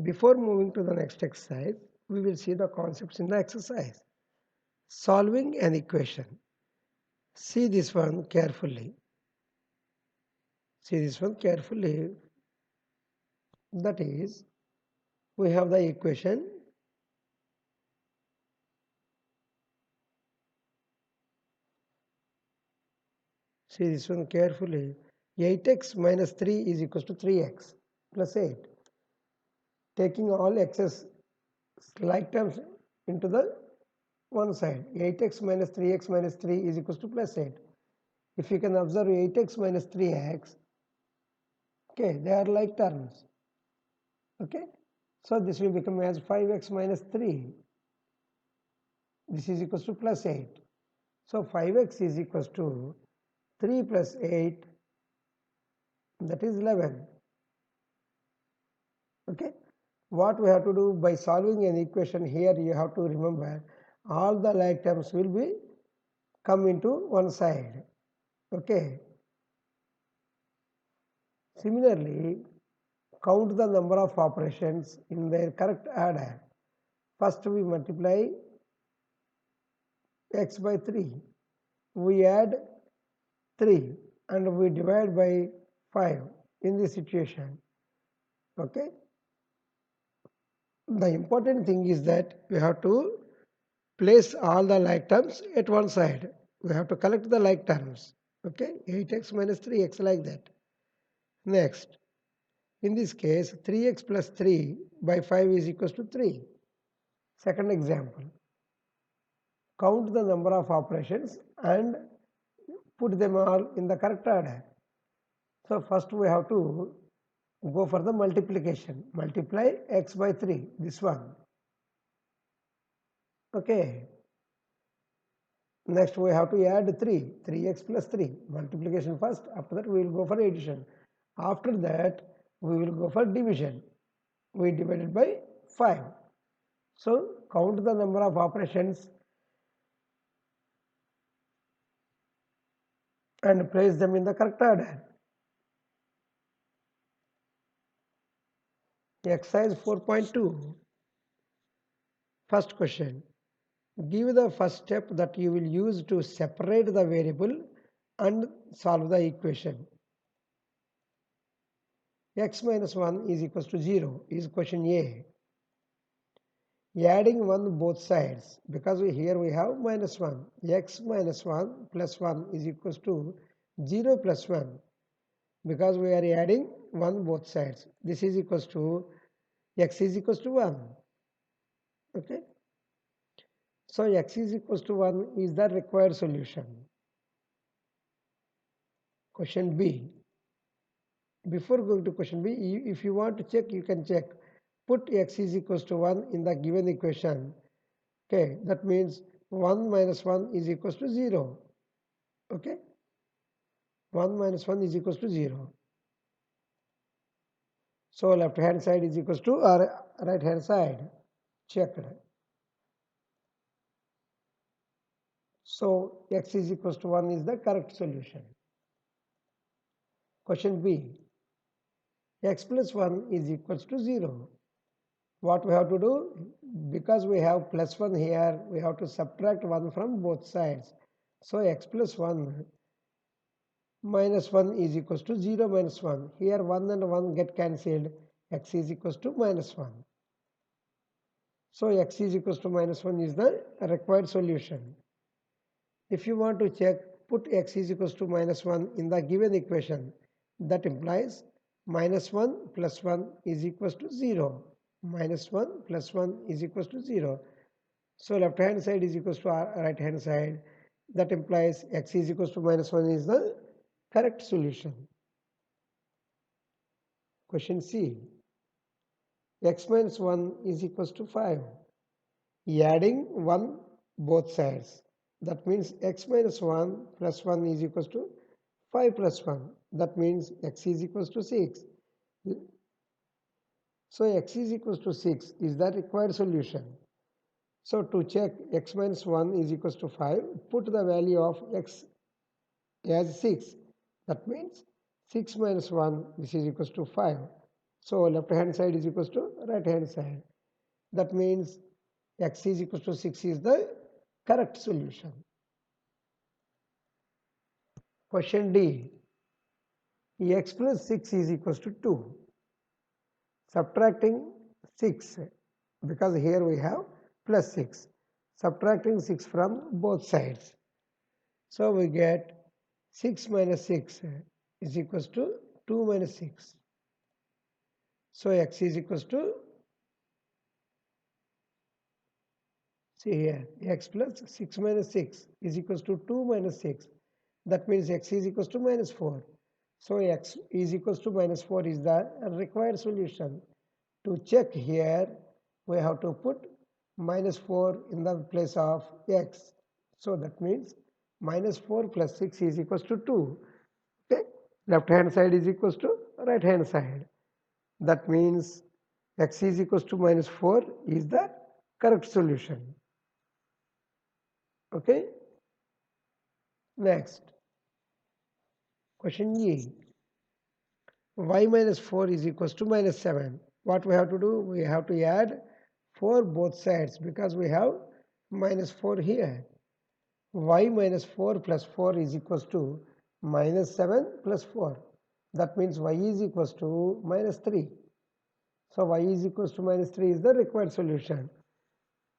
Before moving to the next exercise, we will see the concepts in the exercise. Solving an equation. See this one carefully. See this one carefully. That is, we have the equation see this one carefully. 8x minus 3 is equal to 3x plus 8. Taking all x's like terms into the one side. 8x minus 3x minus 3 is equal to plus 8. If you can observe 8x minus 3x, okay, they are like terms. Okay, so this will become as 5x minus 3. This is equal to plus 8. So 5x is equal to 3 plus 8, that is 11. Okay, what we have to do by solving an equation here, you have to remember all the like terms will be come into one side. Okay, similarly, count the number of operations in their correct order. First we multiply x by 3, we add 3 and we divide by 5 in this situation. Okay, the important thing is that we have to place all the like terms at one side. We have to collect the like terms. Okay, 8x minus 3x like that. Next, in this case, 3x plus 3 by 5 is equal to 3. Second example, count the number of operations and put them all in the correct order. So first we have to go for the multiplication. Multiply x by 3, this one. Okay. Next we have to add 3, 3x plus 3. Multiplication first, after that we will go for addition. After that we will go for division. We divided by 5. So count the number of operations and place them in the correct order. Exercise 4.2. First question. Give the first step that you will use to separate the variable and solve the equation. X minus 1 is equal to 0 is question A. Adding 1 both sides, because here we have minus 1. X minus 1 plus 1 is equal to 0 plus 1. Because we are adding 1 both sides. This is equal to x is equal to 1. Okay. So x is equal to 1 is the required solution. Question B. Before going to question B, if you want to check, you can check. Put x is equal to 1 in the given equation. Okay, that means 1 minus 1 is equal to 0. Okay, 1 minus 1 is equal to 0. So left hand side is equal to or right hand side. Checked. So x is equal to 1 is the correct solution. Question B. X plus 1 is equal to 0. What we have to do? Because we have plus 1 here, we have to subtract 1 from both sides. So x plus 1 minus 1 is equal to 0 minus 1. Here 1 and 1 get cancelled. X is equal to minus 1. So x is equal to minus 1 is the required solution. If you want to check, put x is equal to minus 1 in the given equation. That implies minus 1 plus 1 is equal to 0. Minus 1 plus 1 is equal to 0. So left hand side is equal to right hand side. That implies x is equal to minus 1 is the correct solution. Question C. X minus 1 is equal to 5. Adding 1 both sides. That means x minus 1 plus 1 is equal to 5 plus 1. That means x is equal to 6. So x is equal to 6 is the required solution. So to check x minus 1 is equal to 5, put the value of x as 6. That means 6 minus 1, this is equal to 5. So left hand side is equals to right hand side. That means x is equals to 6 is the correct solution. Question D. X plus 6 is equals to 2. Subtracting 6, because here we have plus 6. Subtracting 6 from both sides. So we get 6 minus 6 is equals to 2 minus 6. So x is equals to, see here, x plus 6 minus 6 is equals to 2 minus 6. That means x is equals to minus 4. So x is equals to minus 4 is the required solution. To check here, we have to put minus 4 in the place of x. So that means minus 4 plus 6 is equals to 2. Okay, left hand side is equals to right hand side. That means x is equals to minus 4 is the correct solution. Okay, next question E. Y minus 4 is equals to minus 7. What we have to do? We have to add 4 both sides because we have minus 4 here. Y minus 4 plus 4 is equals to minus 7 plus 4. That means y is equals to minus 3. So y is equals to minus 3 is the required solution.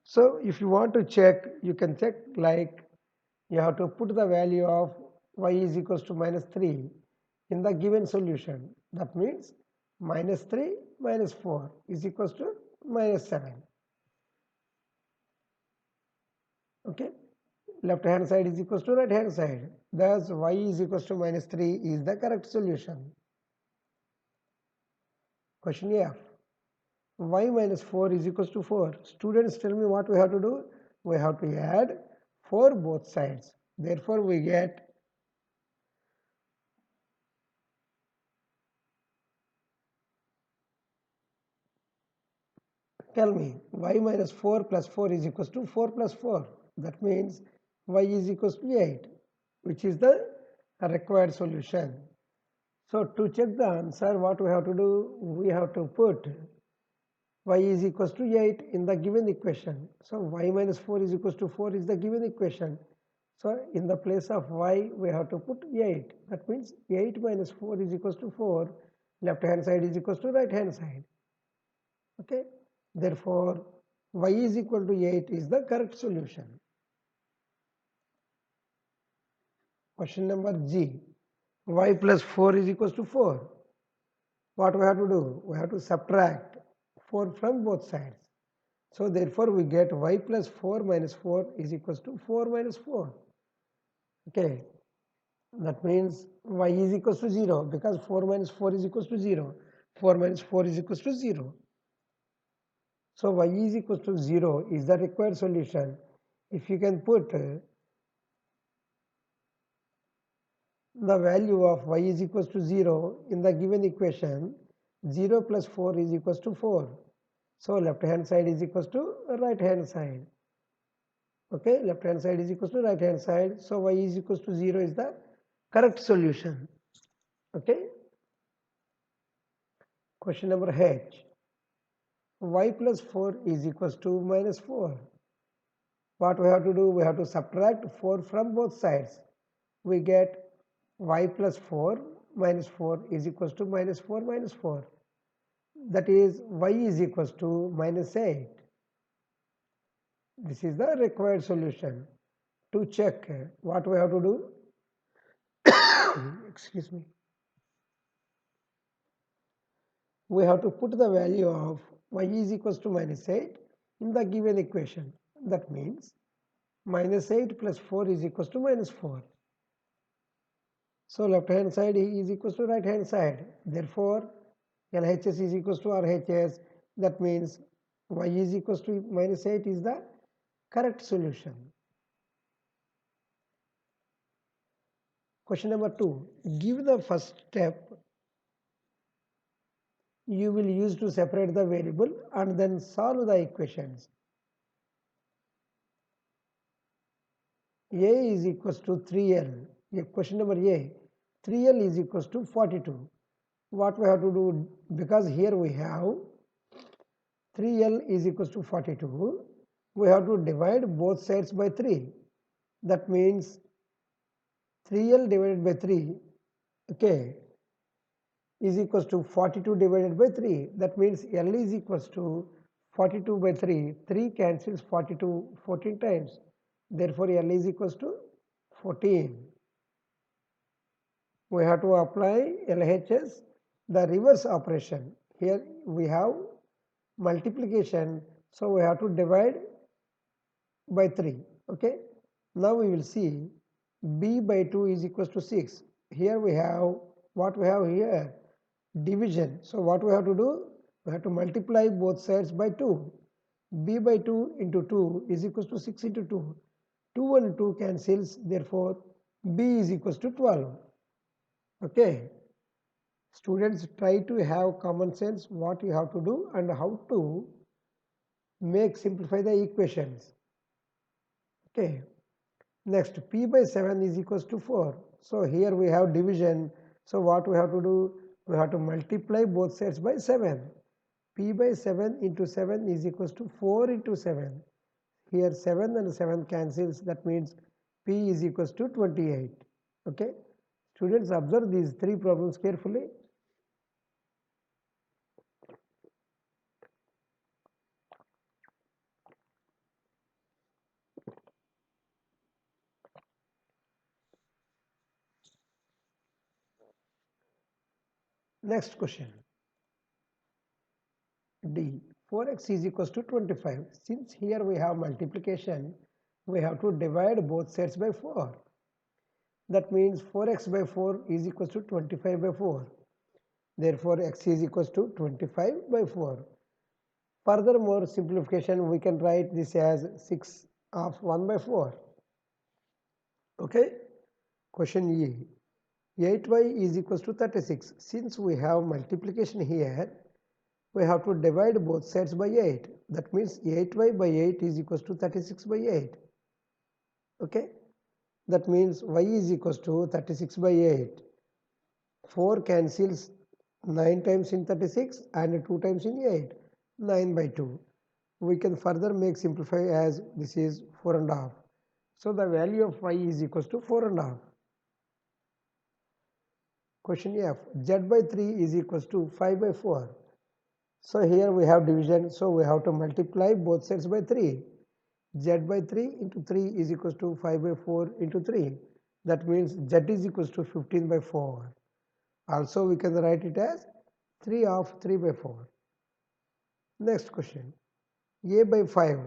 So if you want to check, you can check like you have to put the value of y is equals to minus 3 in the given solution. That means minus 3 minus 4 is equals to minus 7. Okay. Left hand side is equals to right hand side. Thus y is equals to minus 3 is the correct solution. Question F. Y minus 4 is equals to 4. Students, tell me what we have to do. We have to add 4 both sides. Therefore we get tell me y minus 4 plus 4 is equals to 4 plus 4. That means y is equals to 8, which is the required solution. So to check the answer, what we have to do? We have to put y is equals to 8 in the given equation. So y minus 4 is equals to 4 is the given equation. So in the place of y, we have to put 8. That means 8 minus 4 is equals to 4. Left hand side is equals to right hand side. Okay. Therefore, y is equal to 8 is the correct solution. Question number G. Y plus 4 is equals to 4. What we have to do? We have to subtract 4 from both sides. So therefore we get y plus 4 minus 4 is equals to 4 minus 4. Okay. That means y is equals to 0 because 4 minus 4 is equals to 0. 4 minus 4 is equals to 0. So y is equals to 0 is the required solution. If you can put the value of y is equals to 0 in the given equation, 0 plus 4 is equals to 4. So left hand side is equals to right hand side. Okay, left hand side is equals to right hand side. So y is equals to 0 is the correct solution. Okay. Question number H. Y plus 4 is equals to minus 4. What we have to do? We have to subtract 4 from both sides. We get y plus 4 minus 4 is equals to minus 4 minus 4. That is y is equals to minus 8. This is the required solution. To check, what we have to do? Excuse me. We have to put the value of y is equals to minus 8 in the given equation. That means minus 8 plus 4 is equals to minus 4. So left hand side is equals to right hand side. Therefore, LHS is equals to RHS. That means y is equals to minus 8 is the correct solution. Question number 2. Give the first step you will use to separate the variable and then solve the equations. A is equals to 3L. Question number A. 3L is equals to 42. what we have to do, because here we have 3L is equals to 42, we have to divide both sides by 3. That means 3L divided by 3, okay, is equals to 42 divided by 3. That means L is equals to 42 by 3. 3 cancels 42 14 times. Therefore, L is equals to 14. We have to apply LHS, the reverse operation. Here we have multiplication, so we have to divide by 3. Okay. Now we will see b by 2 is equals to 6. Here we have what we have here, division. So what we have to do? We have to multiply both sides by 2. b by 2 into 2 is equals to 6 into 2. 2 and 2 cancels, therefore b is equals to 12. Okay. Students, try to have common sense what you have to do and how to simplify the equations. Okay. Next, p by 7 is equals to 4. So here we have division. So what we have to do? We have to multiply both sides by 7. P by 7 into 7 is equals to 4 into 7. Here 7 and 7 cancels. That means P is equals to 28. Okay. Students, observe these three problems carefully. Next question. D. 4x is equals to 25. Since here we have multiplication, we have to divide both sides by 4. That means 4x by 4 is equals to 25 by 4. Therefore, x is equals to 25 by 4. Furthermore, simplification, we can write this as 6 of 1 by 4. Okay. Question E. 8y is equals to 36. Since we have multiplication here, we have to divide both sides by 8. That means 8y by 8 is equals to 36 by 8. Okay. That means y is equals to 36 by 8. 4 cancels 9 times in 36 and 2 times in 8. 9 by 2. We can further simplify as this is 4 and a half. So the value of y is equals to 4 and a half. Question F. Z by 3 is equals to 5 by 4. So here we have division. So we have to multiply both sides by 3. Z by 3 into 3 is equals to 5 by 4 into 3. That means Z is equals to 15 by 4. Also we can write it as 3 of 3 by 4. Next question. A by 5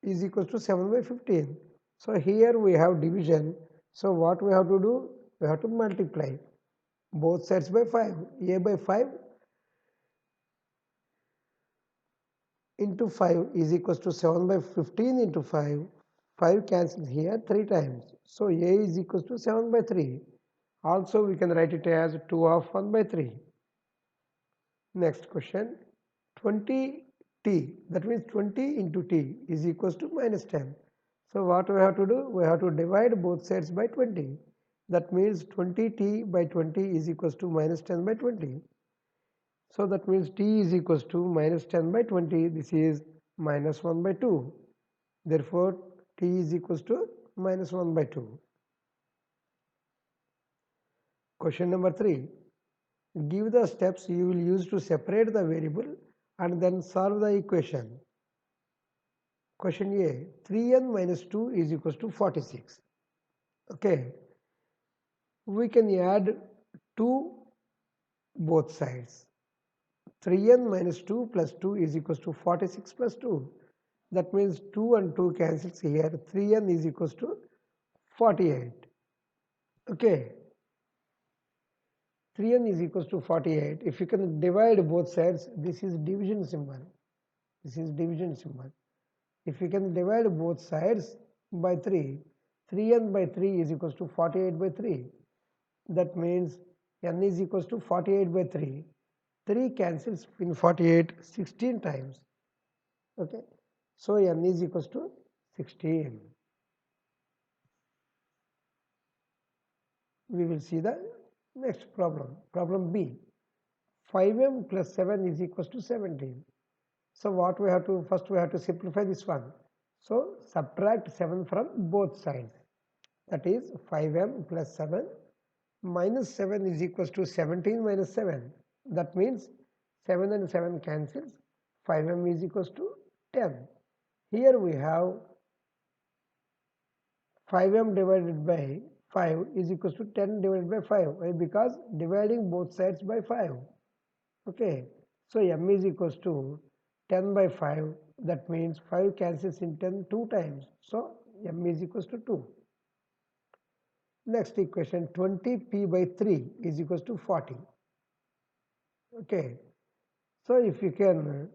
is equals to 7 by 15. So here we have division. So what we have to do? We have to multiply both sides by 5. A by 5 into 5 is equals to 7 by 15 into 5. 5 cancels here 3 times. So A is equals to 7 by 3. Also we can write it as 2 of 1 by 3. Next question. 20t, that means 20 into t is equals to minus 10. So what we have to do? We have to divide both sides by 20. That means 20t by 20 is equals to minus 10 by 20. So that means t is equals to minus 10 by 20. This is minus 1 by 2. Therefore, t is equals to minus 1 by 2. Question number 3. Give the steps you will use to separate the variable and then solve the equation. Question A. 3n minus 2 is equals to 46. Okay. We can add 2 both sides. 3n minus 2 plus 2 is equals to 46 plus 2. That means 2 and 2 cancels here. 3n is equals to 48. Okay. 3n is equals to 48. If you can divide both sides, this is division symbol. This is division symbol. If you can divide both sides by 3, 3n by 3 is equals to 48 by 3. That means n is equals to 48 by 3. 3 cancels in 48 16 times. Okay. So n is equals to 16. We will see the next problem. Problem B. 5m plus 7 is equals to 17. So what we have to, first we have to simplify this one. So subtract 7 from both sides. That is 5m plus 7 minus 7 is equals to 17 minus 7. That means 7 and 7 cancels. 5m is equals to 10. Here we have 5m divided by 5 is equals to 10 divided by 5. Why? Because dividing both sides by 5. Okay. So m is equals to 10 by 5. That means 5 cancels in 10 two times. So m is equals to 2. Next equation, 20p by 3 is equals to 40. Okay. So if you can,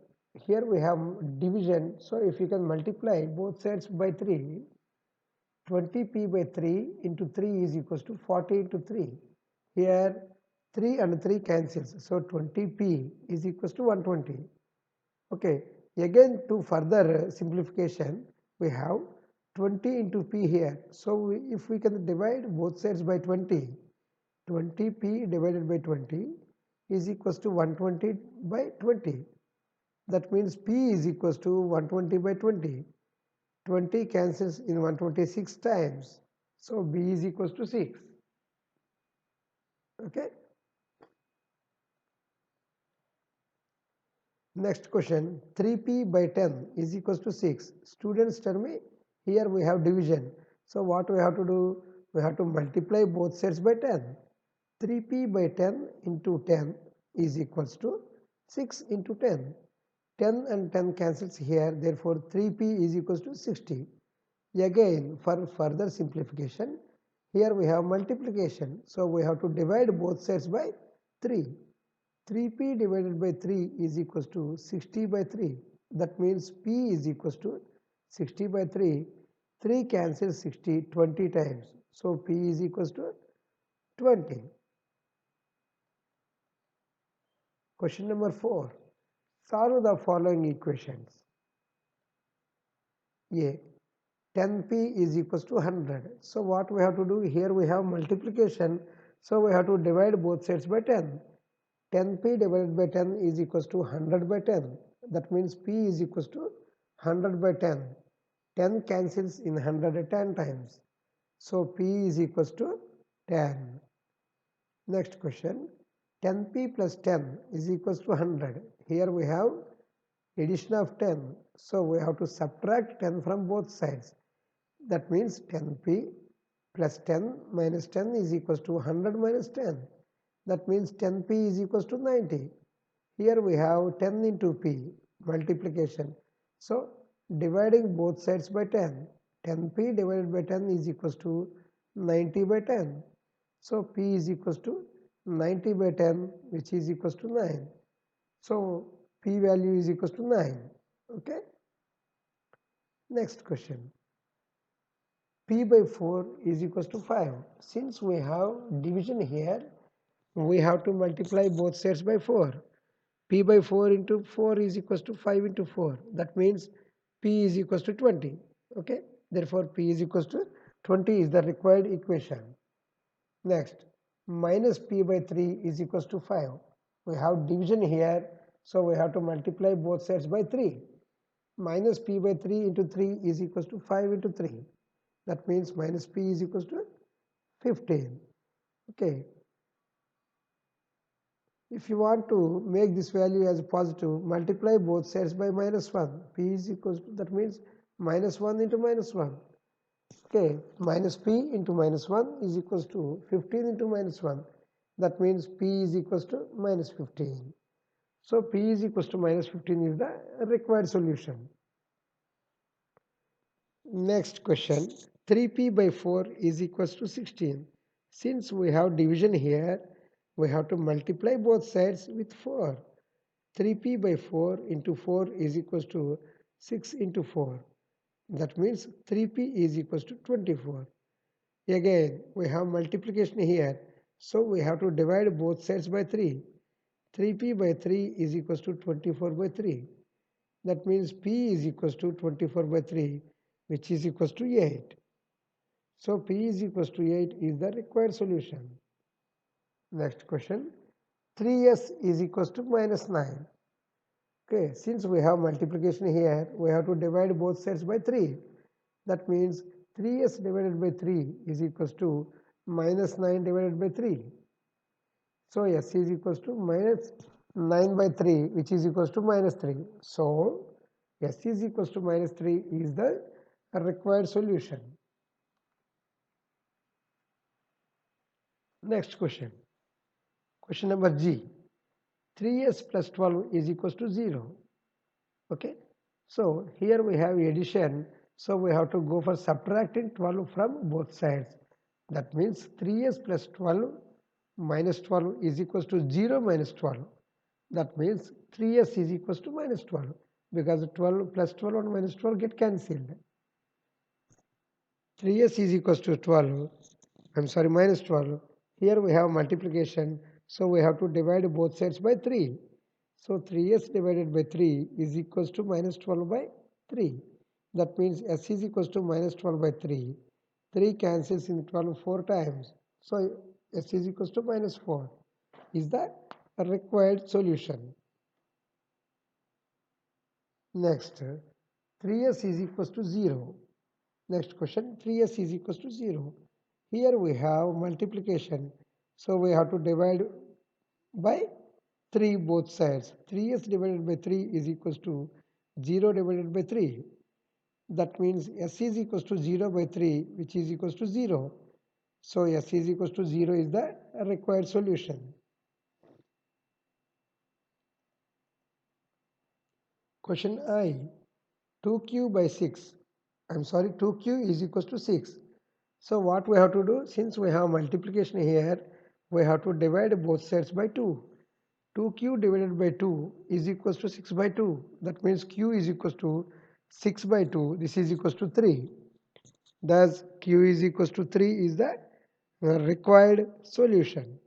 here we have division. So if you can multiply both sides by 3, 20p by 3 into 3 is equals to 40 into 3. Here 3 and 3 cancels. So 20p is equals to 120. Okay. Again, to further simplification, we have 20 into p here. So if we can divide both sides by 20, 20p divided by 20 is equals to 120 by 20. That means p is equals to 120 by 20. 20 cancels in 126 times. So b is equals to 6. Okay. Next question, 3p by 10 is equals to 6. Students tell me, here we have division. So what we have to do? We have to multiply both sides by 10. 3p by 10 into 10 is equals to 6 into 10. 10 and 10 cancels here, therefore 3p is equals to 60. Again, for further simplification, here we have multiplication. So we have to divide both sides by 3. 3p divided by 3 is equals to 60 by 3. That means p is equals to 60 by 3. 3 cancels 60 20 times. So p is equals to 20. Question number 4. Solve the following equations. A. 10p is equals to 100. So what we have to do? Here we have multiplication. So we have to divide both sides by 10. 10p divided by 10 is equals to 100 by 10. That means p is equals to 100 by 10. 10 cancels in 100 10 times. So p is equals to 10. Next question. 10p plus 10 is equals to 100. Here we have addition of 10. So we have to subtract 10 from both sides. That means 10p plus 10 minus 10 is equals to 100 minus 10. That means 10p is equals to 90. Here we have 10 into p, multiplication. So dividing both sides by 10. 10p divided by 10 is equals to 90 by 10. So p is equals to 90 by 10, which is equals to 9. So p value is equals to 9. Okay. Next question. P by 4 is equals to 5. Since we have division here, we have to multiply both sides by 4. P by 4 into 4 is equals to 5 into 4. That means P is equals to 20. Okay. Therefore, P is equals to 20 is the required equation. Next, minus P by 3 is equals to 5. We have division here, so we have to multiply both sides by 3. Minus P by 3 into 3 is equals to 5 into 3. That means minus P is equals to 15. Okay. If you want to make this value as positive, multiply both sides by minus 1. P is equals to, that means minus 1 into minus 1. Okay, minus P into minus 1 is equals to 15 into minus 1. That means P is equals to minus 15. So P is equals to minus 15 is the required solution. Next question, 3p by 4 is equals to 16. Since we have division here, we have to multiply both sides with 4. 3p by 4 into 4 is equals to 6 into 4. That means 3p is equals to 24. Again, we have multiplication here. So we have to divide both sides by 3. 3p by 3 is equals to 24 by 3. That means p is equals to 24 by 3, which is equals to 8. So p is equals to 8 is the required solution. Next question. 3s is equals to minus 9. Okay, since we have multiplication here, we have to divide both sides by 3. That means 3s divided by 3 is equals to minus 9 divided by 3. So s is equals to minus 9 by 3, which is equals to minus 3. So s is equals to minus 3 is the required solution. Next question. Question number G. 3s plus 12 is equals to 0. Okay. So here we have addition. So we have to go for subtracting 12 from both sides. That means 3s plus 12 minus 12 is equals to 0 minus 12. That means 3s is equals to minus 12 because 12 plus 12 and minus 12 get cancelled. 3s is equals to 12. I'm sorry, minus 12. Here we have multiplication. So we have to divide both sides by 3. So 3s divided by 3 is equals to minus 12 by 3. That means s is equals to minus 12 by 3. 3 cancels in 12 4 times. So s is equals to minus 4. Is that a required solution? Next, 3s is equals to 0. Next question, 3s is equals to 0. Here we have multiplication. So we have to divide by 3 both sides. 3s divided by 3 is equals to 0 divided by 3. That means s is equals to 0 by 3, which is equals to 0. So s is equals to 0 is the required solution. Question I. 2q by 6. I'm sorry, 2q is equals to 6. So what we have to do, since we have multiplication here, we have to divide both sides by 2. 2q divided by 2 is equals to 6 by 2. That means q is equals to 6 by 2. This is equals to 3. Thus q is equals to 3 is the required solution.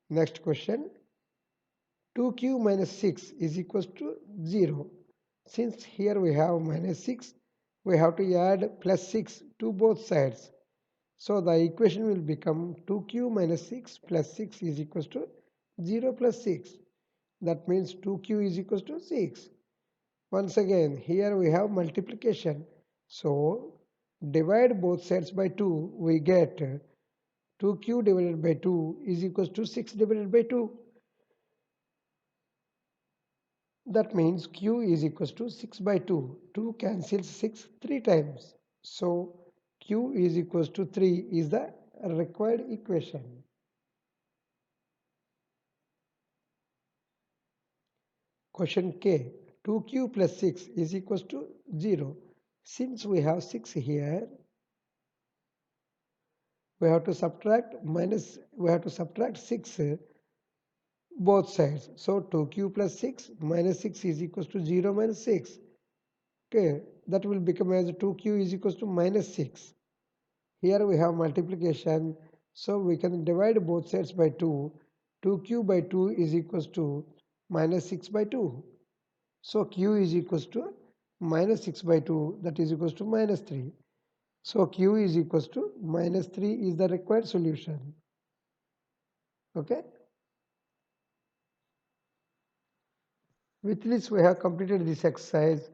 Next question. 2q minus 6 is equals to 0. Since here we have minus 6, we have to add plus 6 to both sides. So the equation will become 2q minus 6 plus 6 is equals to 0 plus 6. That means 2q is equals to 6. Once again, here we have multiplication. So divide both sides by 2, we get 2q divided by 2 is equals to 6 divided by 2. That means q is equals to 6 by 2. 2 cancels 6 3 times. So q is equals to 3 is the required equation. Question K. 2q plus 6 is equals to 0. Since we have 6 here, we have to subtract 6 both sides. So 2q plus 6 minus 6 is equals to 0 minus 6. Okay, that will become as 2q is equals to minus 6. Here we have multiplication, so we can divide both sides by 2. 2q by 2 is equals to minus 6 by 2. So q is equals to minus 6 by 2, that is equals to minus 3. So q is equals to minus 3 is the required solution. Okay. With this we have completed this exercise.